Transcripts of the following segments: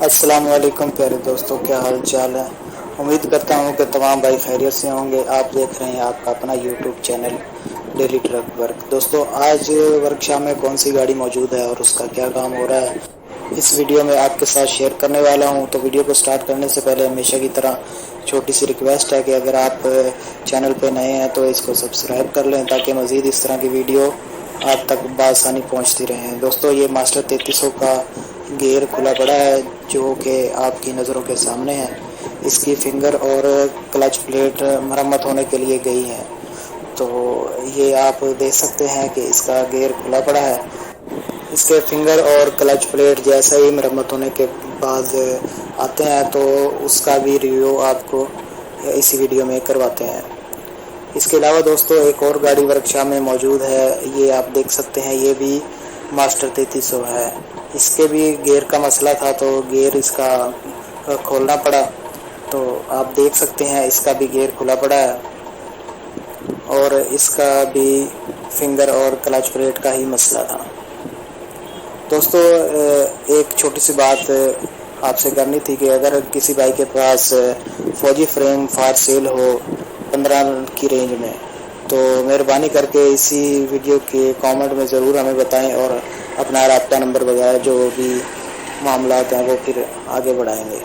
अस्सलाम वालेकुम प्यारे दोस्तों, क्या हाल चाल है। उम्मीद करता हूँ कि तमाम भाई खैरियत से होंगे। आप देख रहे हैं आपका अपना YouTube channel daily truck work. दोस्तों, आज वर्कशॉप में कौन सी गाड़ी मौजूद है और उसका क्या काम हो रहा है, इस वीडियो में आपके साथ शेयर करने वाला हूं। तो वीडियो को स्टार्ट करने से पहले हमेशा की तरह छोटी सी रिक्वेस्ट है कि अगर आप चैनल पे नए हैं तो इसको सब्सक्राइब कर लें, ताकि मज़ीद इस तरह की वीडियो आप तक बआसानी पहुंचती रहें। दोस्तों, ये मास्टर 3300 का गियर खुला पड़ा है, जो कि आपकी नज़रों के सामने है। इसकी फिंगर और क्लच प्लेट मरम्मत होने के लिए गई है। तो ये आप देख सकते हैं कि इसका गियर खुला पड़ा है। इसके फिंगर और क्लच प्लेट जैसे ही मरम्मत होने के बाद आते हैं तो उसका भी रिव्यू आपको इसी वीडियो में करवाते हैं। इसके अलावा दोस्तों, एक और गाड़ी वर्कशॉप में मौजूद है, ये आप देख सकते हैं। ये भी मास्टर 3300 है। इसके भी गियर का मसला था तो गियर इसका खोलना पड़ा। तो आप देख सकते हैं इसका भी गियर खुला पड़ा है और इसका भी फिंगर और क्लच प्लेट का ही मसला था। दोस्तों, एक छोटी सी बात आपसे करनी थी कि अगर किसी भाई के पास फौजी फ्रेम फार सेल हो 15 की रेंज में, तो मेहरबानी करके इसी वीडियो के कमेंट में ज़रूर हमें बताएं और अपना राब्ता नंबर वगैरह जो भी मामलात हैं वो फिर आगे बढ़ाएंगे।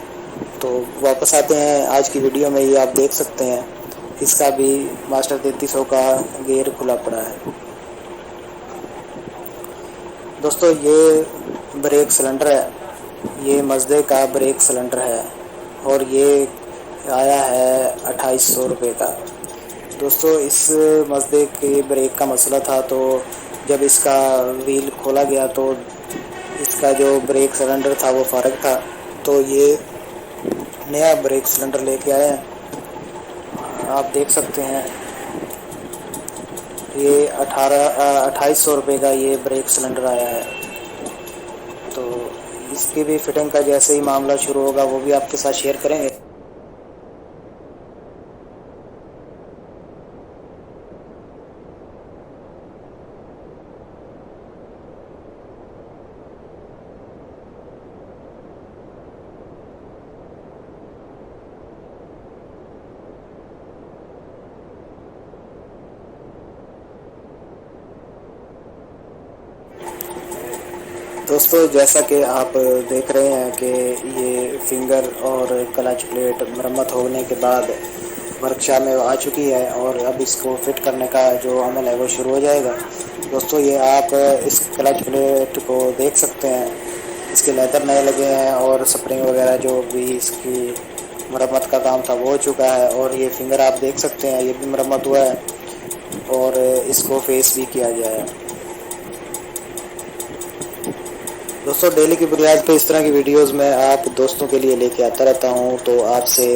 तो वापस आते हैं आज की वीडियो में। ये आप देख सकते हैं इसका भी मास्टर 3300 का गियर खुला पड़ा है। दोस्तों, ये ब्रेक सिलेंडर है, ये मज़दे का ब्रेक सिलेंडर है और ये आया है 2800 रुपये का। दोस्तों, इस मज़दे के ब्रेक का मसला था, तो जब इसका व्हील खोला गया तो इसका जो ब्रेक सिलेंडर था वो फ़र्क था। तो ये नया ब्रेक सिलेंडर लेके आए हैं। आप देख सकते हैं ये 2800 रुपये का ये ब्रेक सिलेंडर आया है। तो इसकी भी फिटिंग का जैसे ही मामला शुरू होगा वो भी आपके साथ शेयर करेंगे। दोस्तों, जैसा कि आप देख रहे हैं कि ये फिंगर और क्लच प्लेट मरम्मत होने के बाद वर्कशॉप में आ चुकी है और अब इसको फिट करने का जो अमल है वो शुरू हो जाएगा। दोस्तों, ये आप इस क्लच प्लेट को देख सकते हैं, इसके लेदर नए लगे हैं और स्प्रिंग वगैरह जो भी इसकी मरम्मत का काम था वो हो चुका है। और ये फिंगर आप देख सकते हैं, ये भी मरम्मत हुआ है और इसको फेस भी किया गया है। दोस्तों, डेली की बुनियाद पे इस तरह की वीडियोस मैं आप दोस्तों के लिए लेके आता रहता हूं। तो आपसे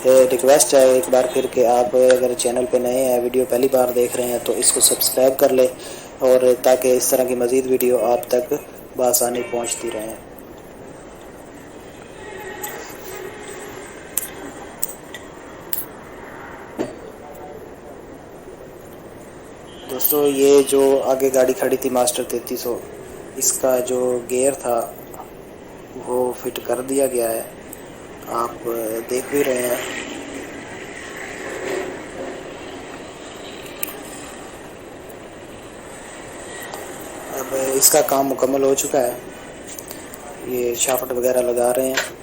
रिक्वेस्ट है एक बार फिर कि आप अगर चैनल पे नए हैं, वीडियो पहली बार देख रहे हैं, तो इसको सब्सक्राइब कर लें और ताकि इस तरह की मज़ीद वीडियो आप तक बआसानी पहुंचती रहें। दोस्तों, ये जो आगे गाड़ी खड़ी थी मास्टर 3300, इसका जो गियर था वो फिट कर दिया गया है, आप देख भी रहे हैं। अब इसका काम मुकम्मल हो चुका है, ये शाफ्ट वगैरह लगा रहे हैं।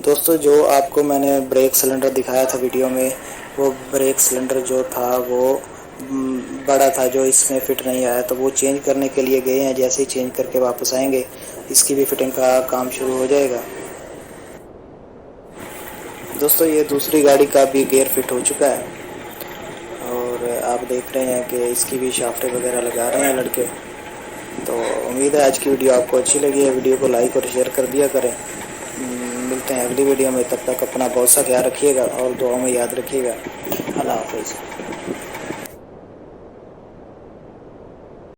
दोस्तों, जो आपको मैंने ब्रेक सिलेंडर दिखाया था वीडियो में, वो ब्रेक सिलेंडर जो था वो बड़ा था, जो इसमें फ़िट नहीं आया, तो वो चेंज करने के लिए गए हैं। जैसे ही चेंज करके वापस आएंगे इसकी भी फिटिंग का काम शुरू हो जाएगा। दोस्तों, ये दूसरी गाड़ी का भी गियर फिट हो चुका है और आप देख रहे हैं कि इसकी भी शाफ्टें वगैरह लगा रहे हैं लड़के। तो उम्मीद है आज की वीडियो आपको अच्छी लगी है। वीडियो को लाइक और शेयर कर दिया करें। मिलते हैं अगली वीडियो में, तब तक अपना बहुत सा ख्याल रखिएगा और दुआ में याद रखिएगा। अल्लाह हाफ़िज़।